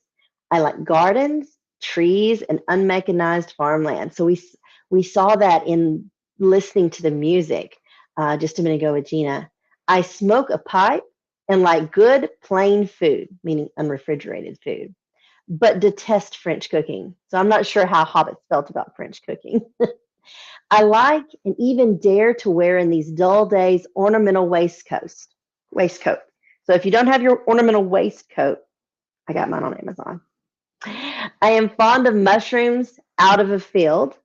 S3: I like gardens, trees, and unmechanized farmland. So we saw that in listening to the music just a minute ago with Gena. I smoke a pipe and like good plain food, meaning unrefrigerated food, but detest French cooking. So I'm not sure how hobbits felt about French cooking. I like and even dare to wear in these dull days ornamental waistcoat. So if you don't have your ornamental waistcoat, I got mine on Amazon. I am fond of mushrooms out of a field,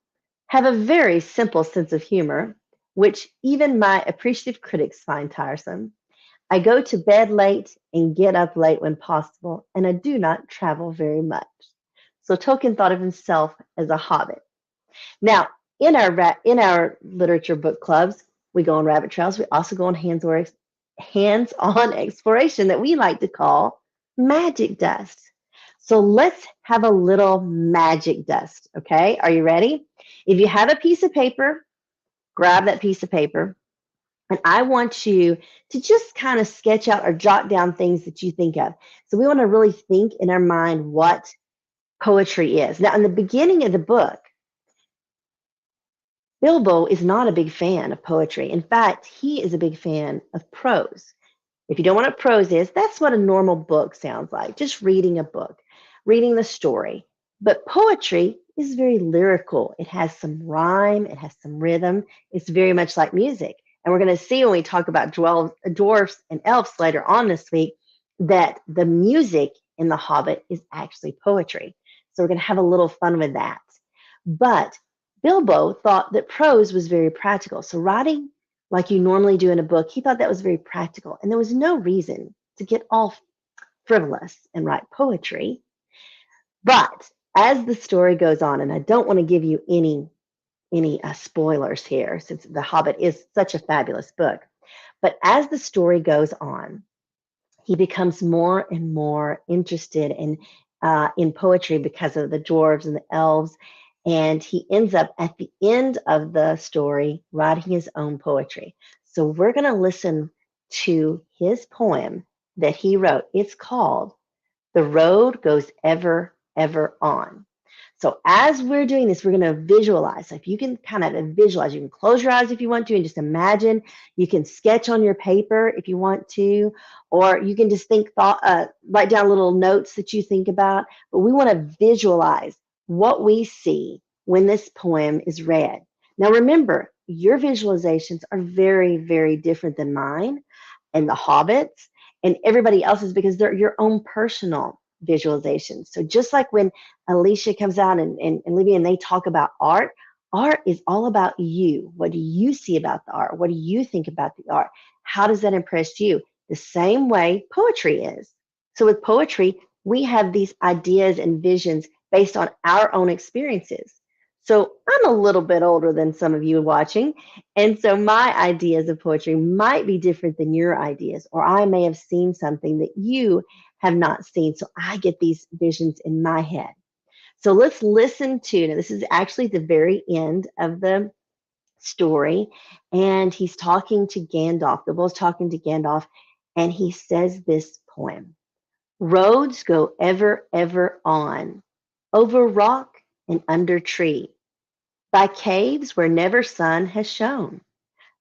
S3: have a very simple sense of humor, which even my appreciative critics find tiresome. I go to bed late and get up late when possible, and I do not travel very much. So Tolkien thought of himself as a hobbit. Now, in our literature book clubs, we go on rabbit trails. We also go on hands-on exploration that we like to call magic dust. So let's have a little magic dust, okay? Are you ready? If you have a piece of paper, grab that piece of paper, and I want you to just kind of sketch out or jot down things that you think of. So we want to really think in our mind what poetry is. Now, in the beginning of the book, Bilbo is not a big fan of poetry. In fact, he is a big fan of prose. If you don't know what prose is, that's what a normal book sounds like, just reading a book, reading the story. But poetry is very lyrical. It has some rhyme, it has some rhythm. It's very much like music. And we're going to see when we talk about dwarves and elves later on this week that the music in The Hobbit is actually poetry. So we're going to have a little fun with that. But Bilbo thought that prose was very practical. So writing like you normally do in a book, he thought that was very practical. And there was no reason to get all frivolous and write poetry. But as the story goes on, and I don't want to give you any spoilers here, since The Hobbit is such a fabulous book. But as the story goes on, he becomes more and more interested in poetry because of the dwarves and the elves. And he ends up at the end of the story writing his own poetry. So we're going to listen to his poem that he wrote. It's called The Road Goes Ever, Ever On. So as we're doing this, we're going to visualize. So if you can kind of visualize, you can close your eyes if you want to and just imagine. You can sketch on your paper if you want to, or you can just write down little notes that you think about. But we want to visualize what we see when this poem is read. Now remember, your visualizations are very, very different than mine and the Hobbits and everybody else's because they're your own personal visualizations. So just like when Alisha comes out and Olivia and they talk about art is all about you. What do you see about the art? What do you think about the art? How does that impress you? The same way poetry is. So with poetry, we have these ideas and visions based on our own experiences. So I'm a little bit older than some of you watching, and so my ideas of poetry might be different than your ideas, or I may have seen something that you have not seen, so I get these visions in my head. So let's listen to, now this is actually the very end of the story, and he's talking to Gandalf. Bilbo's talking to Gandalf, and he says this poem. Roads go ever, ever on, over rock and under tree, by caves where never sun has shone,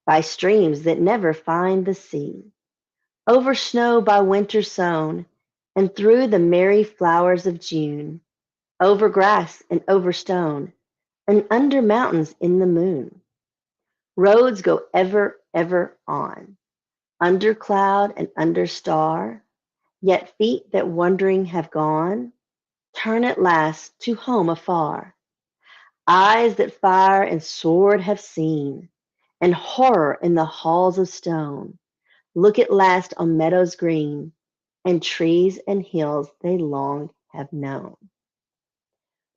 S3: by streams that never find the sea, over snow by winter sown, and through the merry flowers of June, over grass and over stone, and under mountains in the moon. Roads go ever, ever on, under cloud and under star, yet feet that wandering have gone, turn at last to home afar. Eyes that fire and sword have seen, and horror in the halls of stone, look at last on meadows green, and trees and hills they long have known.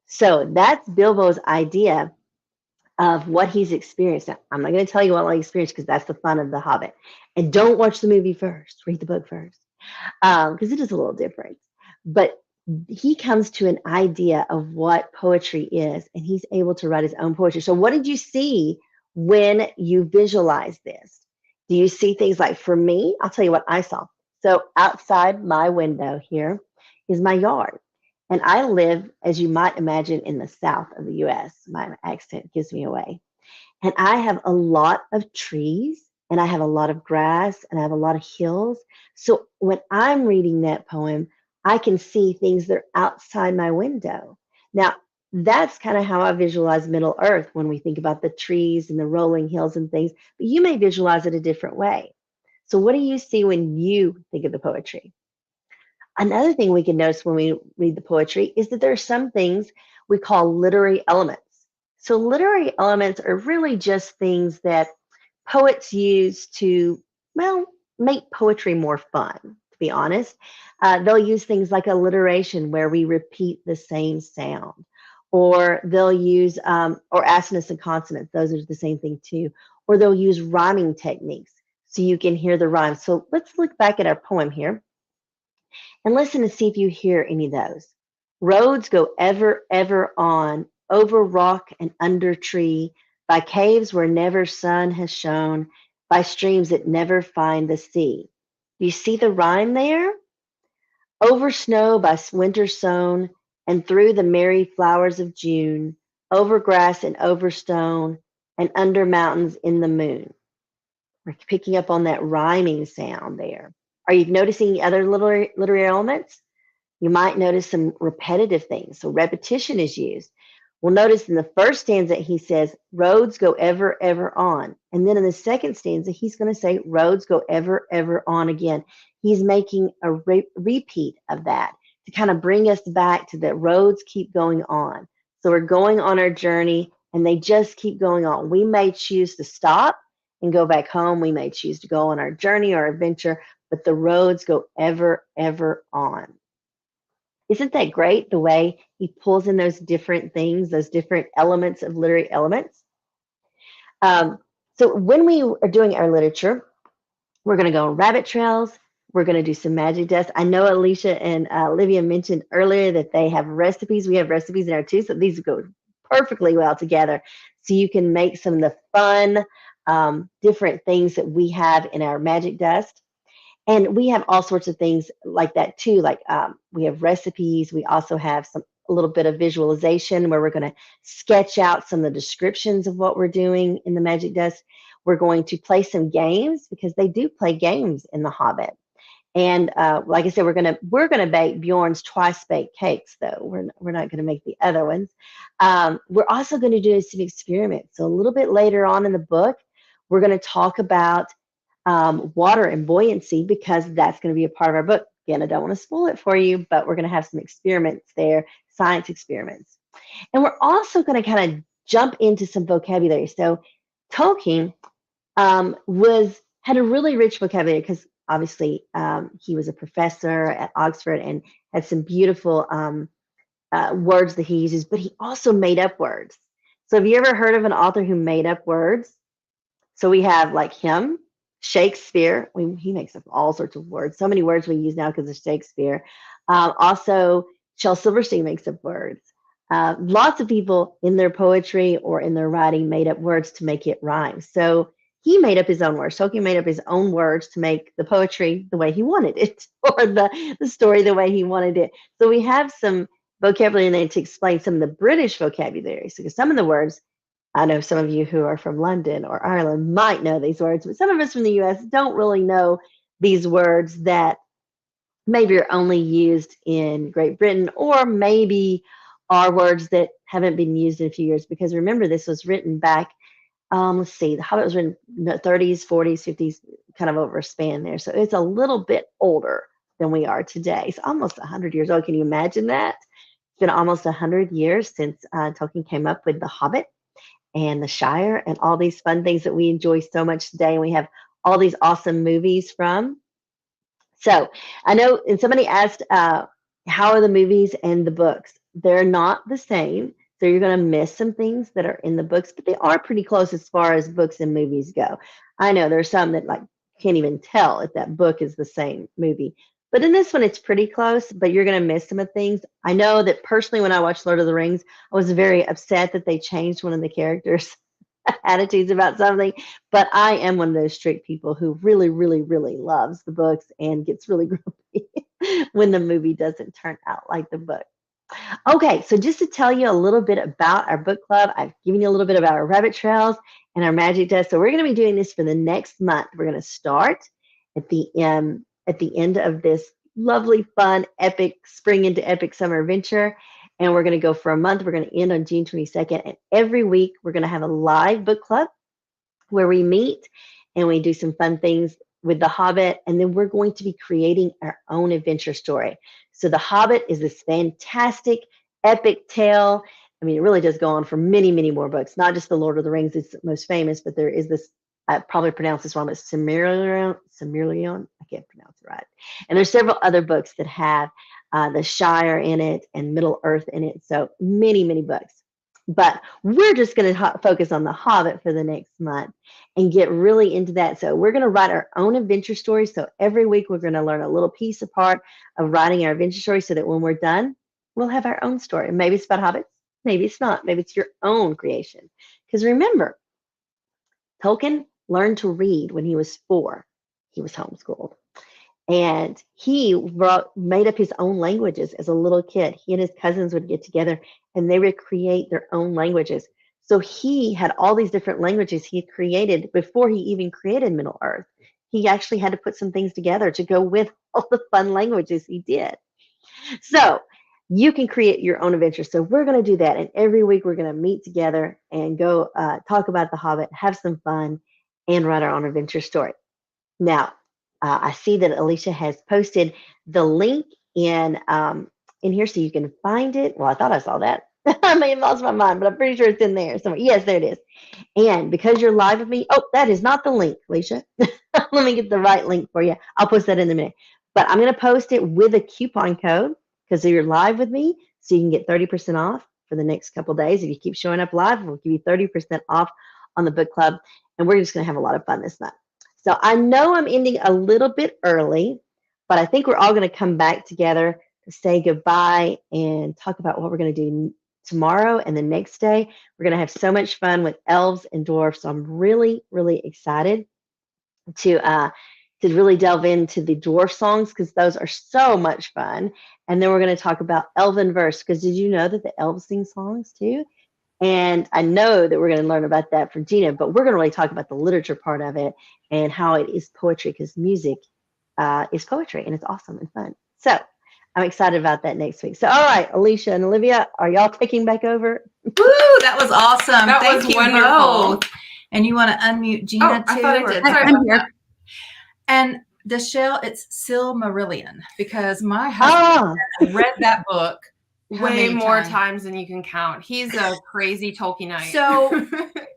S3: So that's Bilbo's idea of what he's experienced. Now, I'm not going to tell you what I experienced because that's the fun of The Hobbit. And don't watch the movie first. Read the book first because it is a little different. But he comes to an idea of what poetry is, and he's able to write his own poetry. So what did you see when you visualized this? Do you see things like, for me, I'll tell you what I saw. So outside my window here is my yard. And I live, as you might imagine, in the south of the U.S. My accent gives me away. And I have a lot of trees, and I have a lot of grass, and I have a lot of hills. So when I'm reading that poem, I can see things that are outside my window. Now, that's kind of how I visualize Middle Earth when we think about the trees and the rolling hills and things. But you may visualize it a different way. So, what do you see when you think of the poetry? Another thing we can notice when we read the poetry is that there are some things we call literary elements. So, literary elements are really just things that poets use to, well, make poetry more fun, to be honest. They'll use things like alliteration, where we repeat the same sound, or they'll use, or assonance and consonants, those are the same thing too, or they'll use rhyming techniques so you can hear the rhyme. So let's look back at our poem here and listen to see if you hear any of those. Roads go ever, ever on, over rock and under tree, by caves where never sun has shone, by streams that never find the sea. Do you see the rhyme there? Over snow by winter sown, and through the merry flowers of June, over grass and over stone, and under mountains in the moon. We're picking up on that rhyming sound there. Are you noticing other literary elements? You might notice some repetitive things. So repetition is used. We'll notice in the first stanza, he says, roads go ever, ever on. And then in the second stanza, he's going to say, roads go ever, ever on again. He's making a repeat of that to kind of bring us back to that roads keep going on. So we're going on our journey and they just keep going on. We may choose to stop and go back home. We may choose to go on our journey or adventure, but the roads go ever, ever on. Isn't that great, the way he pulls in those different things, those different elements of literary elements? So when we are doing our literature, we're going to go on rabbit trails. We're going to do some magic dust. I know Alisha and Olivia mentioned earlier that they have recipes. We have recipes in our too, so these go perfectly well together. So you can make some of the fun, different things that we have in our magic dust. And we have all sorts of things like that too. Like we have recipes. We also have a little bit of visualization where we're going to sketch out some of the descriptions of what we're doing in the magic dust. We're going to play some games because they do play games in the Hobbit. And like I said, we're gonna bake Bjorn's twice baked cakes, though we're not gonna make the other ones. We're also going to do some experiments. So a little bit later on in the book, we're going to talk about water and buoyancy, because that's going to be a part of our book. Again, I don't want to spoil it for you, but we're going to have some experiments there, science experiments. And we're also going to kind of jump into some vocabulary. So Tolkien had a really rich vocabulary because obviously he was a professor at Oxford and had some beautiful words that he uses, but he also made up words. So have you ever heard of an author who made up words? So we have like him, Shakespeare. He makes up all sorts of words. So many words we use now because of Shakespeare. Also, Shel Silverstein makes up words. Lots of people in their poetry or in their writing made up words to make it rhyme. So he made up his own words. Tolkien made up his own words to make the poetry the way he wanted it, or the story the way he wanted it. So we have some vocabulary in there to explain some of the British vocabulary. So some of the words, I know some of you who are from London or Ireland might know these words, but some of us from the US don't really know these words that maybe are only used in Great Britain, or maybe are words that haven't been used in a few years. Because remember, this was written back, let's see, the Hobbit was written in the 30s, 40s, 50s, kind of over a span there. So it's a little bit older than we are today. It's almost 100 years old. Can you imagine that? It's been almost 100 years since Tolkien came up with The Hobbit and the Shire and all these fun things that we enjoy so much today. And we have all these awesome movies from. So I know, and somebody asked, how are the movies and the books? They're not the same. So you're going to miss some things that are in the books, but they are pretty close as far as books and movies go. I know there's some that like can't even tell if that book is the same movie. But in this one, it's pretty close, but you're going to miss some of things. I know that personally, when I watched Lord of the Rings, I was very upset that they changed one of the characters' attitudes about something. But I am one of those strict people who really, really, really loves the books and gets really grumpy when the movie doesn't turn out like the book. Okay, so just to tell you a little bit about our book club, I've given you a little bit about our rabbit trails and our magic dust. So we're going to be doing this for the next month. We're going to start at the end of this lovely, fun, epic spring into epic summer adventure. And we're going to go for a month. We're going to end on June 22nd. And every week, we're going to have a live book club where we meet and we do some fun things with The Hobbit. And then we're going to be creating our own adventure story. So The Hobbit is this fantastic, epic tale. I mean, it really does go on for many, many more books, not just The Lord of the Rings is most famous, but there is this, I probably pronounced this wrong, but Silmarillion, I can't pronounce it right. And there's several other books that have the Shire in it and Middle Earth in it. So many, many books. But we're just going to focus on The Hobbit for the next month and get really into that. So we're going to write our own adventure stories. So every week we're going to learn a little piece apart of writing our adventure story so that when we're done, we'll have our own story. Maybe it's about hobbits. Maybe it's not. Maybe it's your own creation. Because remember, Tolkien learned to read when he was 4. He was homeschooled. And he made up his own languages as a little kid. He and his cousins would get together and they would create their own languages. So he had all these different languages he created before he even created Middle Earth. He actually had to put some things together to go with all the fun languages he did. So you can create your own adventure. So we're going to do that. And every week we're going to meet together and go talk about The Hobbit, have some fun, and write our own adventure story. Now, I see that Alisha has posted the link in here so you can find it. Well, I thought I saw that. I may have lost my mind, but I'm pretty sure it's in there somewhere. Yes, there it is. And because you're live with me, oh, that is not the link, Alisha. Let me get the right link for you. I'll post that in a minute. But I'm going to post it with a coupon code because you're live with me, so you can get 30% off for the next couple of days. If you keep showing up live, we'll give you 30% off on the book club. And we're just going to have a lot of fun this month. So I know I'm ending a little bit early, but I think we're all going to come back together to say goodbye and talk about what we're going to do tomorrow and the next day. We're going to have so much fun with elves and dwarfs. So I'm really, really excited to really delve into the dwarf songs because those are so much fun. And then we're going to talk about elven verse because did you know that the elves sing songs too? And I know that we're going to learn about that from Gena, but we're going to really talk about the literature part of it and how it is poetry because music is poetry and it's awesome and fun. So I'm excited about that next week. So, all right, Alisha and Olivia, are y'all taking back over?
S2: Woo, that was awesome.
S1: That
S2: Thank
S1: was
S2: you
S1: wonderful.
S2: both. And you want to unmute Gena
S1: Oh,
S2: too?
S1: I thought I did. Sorry
S4: I'm
S1: about
S4: here.
S1: that.
S2: And Dachelle, it's Silmarillion because my husband read that book how
S1: Way
S2: many
S1: more times than you can count. He's a crazy Tolkienite.
S2: So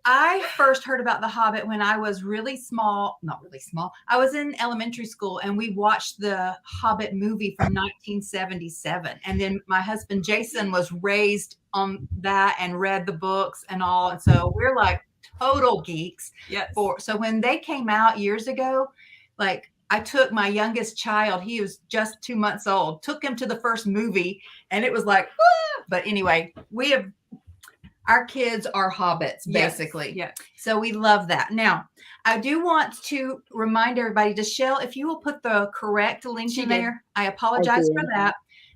S2: I first heard about The Hobbit when I was really small, not really small. I was in elementary school and we watched the Hobbit movie from 1977. And then my husband, Jason, was raised on that and read the books and all. And so we're like total geeks.
S1: yes.
S2: So when they came out years ago, like I took my youngest child, he was just 2 months old, took him to the first movie and it was like, ah! But anyway, our kids are hobbits, basically.
S1: Yes.
S2: So we love that. Now, I do want to remind everybody, Dachelle, if you will put the correct link in there, I apologize for that.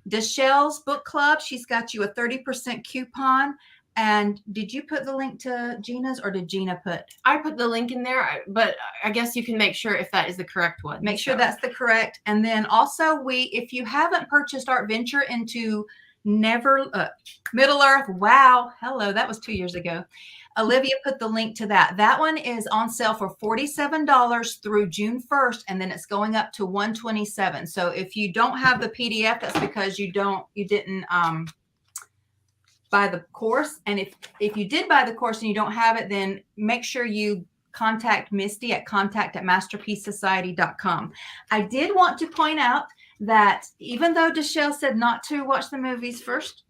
S2: Dachelle's book club, she's got you a 30% coupon. And did you put the link to Gena's or did Gena put?
S1: I put the link in there, but I guess you can make sure if that is the correct one.
S2: Make sure that's the correct. And then also if you haven't purchased Art Venture into Middle Earth, wow, hello, that was 2 years ago. Olivia put the link to that. That one is on sale for $47 through June 1st, and then it's going up to $127. So if you don't have the PDF, that's because you didn't buy the course. And if you did buy the course and you don't have it, then make sure you contact Misty at contact@masterpiecesociety.com. I did want to point out that even though Dachelle said not to watch the movies first,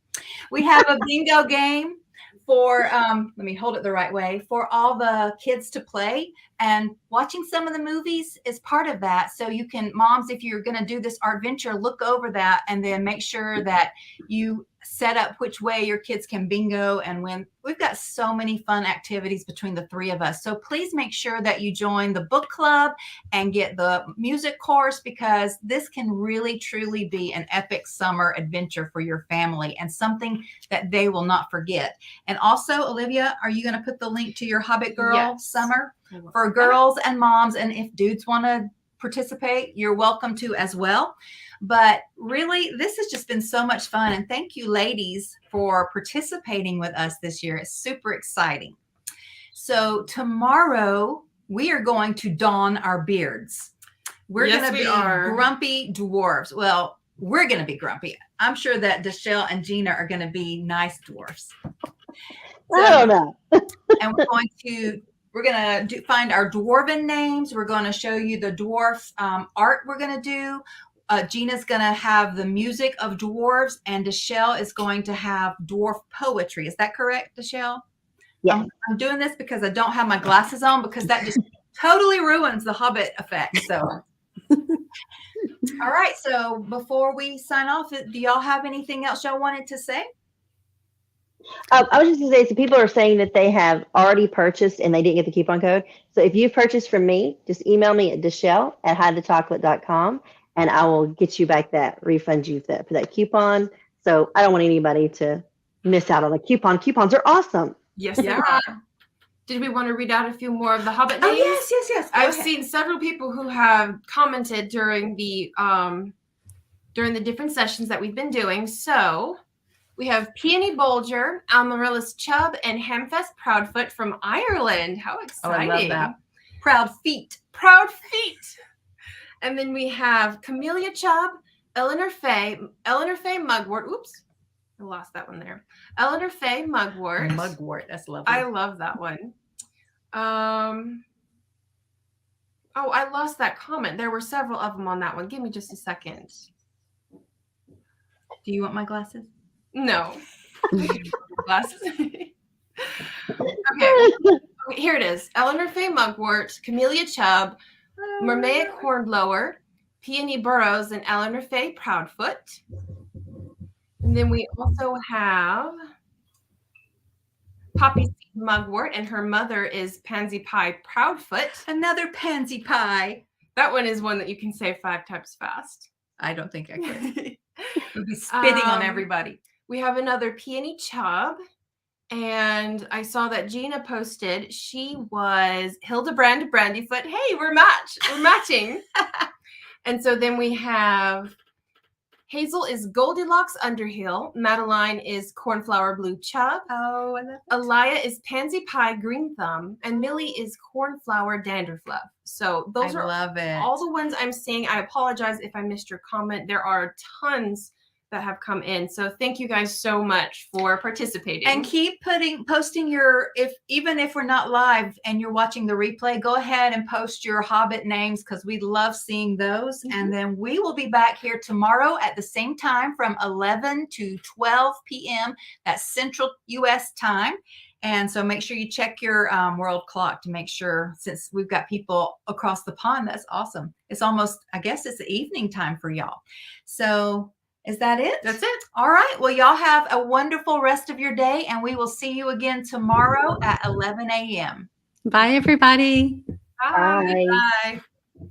S2: we have a bingo game for, let me hold it the right way, for all the kids to play. And watching some of the movies is part of that. So you can, moms, if you're going to do this art venture, look over that and then make sure that you set up which way your kids can bingo and win. We've got so many fun activities between the three of us. So please make sure that you join the book club and get the music course because this can really, truly be an epic summer adventure for your family and something that they will not forget. And also, Olivia, are you going to put the link to your Hobbit Girl
S1: Yes.
S2: summer for girls and moms? And if dudes want to participate, you're welcome to as well. But really, this has just been so much fun. And thank you, ladies, for participating with us this year. It's super exciting. So tomorrow, we are going to don our beards. We're
S1: Yes,
S2: going to
S1: we
S2: be
S1: are.
S2: grumpy dwarves. Well, we're going to be grumpy. I'm sure that Dachelle and Gena are going to be nice dwarfs.
S3: I don't know.
S2: And we're going to find our dwarven names. We're going to show you the dwarf art we're going to do. Gena's going to have the music of dwarves, and Dachelle is going to have dwarf poetry. Is that correct, Dachelle?
S3: Yeah.
S2: I'm doing this because I don't have my glasses on, because that just totally ruins the Hobbit effect. So, all right. So before we sign off, do y'all have anything else y'all wanted to say?
S3: I was just going to say, so people are saying that they have already purchased and they didn't get the coupon code. So if you've purchased from me, just email me at Dachelle@hidethechocolate.com and I will get you back that, refund you for that coupon. So I don't want anybody to miss out on the coupon. Coupons are awesome.
S1: Yes, they are. Did we want to read out a few more of the Hobbit
S2: Oh,
S1: names?
S2: yes. Go
S1: I've
S2: ahead.
S1: seen several people who have commented during the different sessions that we've been doing. So we have Peony Bolger, Amaryllis Chubb, and Hamfest Proudfoot from Ireland. How
S2: Oh, I
S1: exciting.
S2: love that. Proud feet.
S1: Proud feet. And then we have Camellia Chubb, Eleanor Faye Mugwort. Oops, I lost that one there. Eleanor Faye Mugwort.
S2: Mugwort. That's lovely.
S1: I love that one. Oh, I lost that comment. There were several of them on that one. Give me just a second.
S2: Do you want my glasses?
S1: No. Glasses. Okay, here it is. Eleanor Faye Mugwort, Camellia Chubb, Mermaic Hornblower, Peony Burrows, and Eleanor Faye Proudfoot. And then we also have Poppy Seed Mugwort, and her mother is Pansy Pie Proudfoot.
S2: Another pansy pie.
S1: That one is one that you can say 5 times fast.
S2: I don't think I could. I'd be spitting on everybody.
S1: We have another Peony Chubb, and I saw that Gena posted she was Hildebrand Brandyfoot. Hey, we're matching. And so then we have Hazel is Goldilocks Underhill, Madeline is Cornflower Blue Chubb,
S2: Oh, I love
S1: Aliyah is Pansy Pie Green Thumb, and Millie is Cornflower Danderfluff. So those
S2: I
S1: are
S2: love it.
S1: all the ones I'm seeing. I apologize if I missed your comment. There are tons that have come in. So thank you guys so much for participating.
S2: And keep posting your, even if we're not live and you're watching the replay, go ahead and post your Hobbit names, because we love seeing those.
S1: Mm-hmm.
S2: And then we will be back here tomorrow at the same time from 11 to 12 p.m. That's Central U.S. time. And so make sure you check your world clock to make sure, since we've got people across the pond. That's awesome. It's almost, I guess it's the evening time for y'all. So is that it?
S1: That's it.
S2: All right. Well, y'all have a wonderful rest of your day, and we will see you again tomorrow at 11 a.m.
S4: Bye, everybody.
S1: Bye.
S3: Bye.
S2: Bye.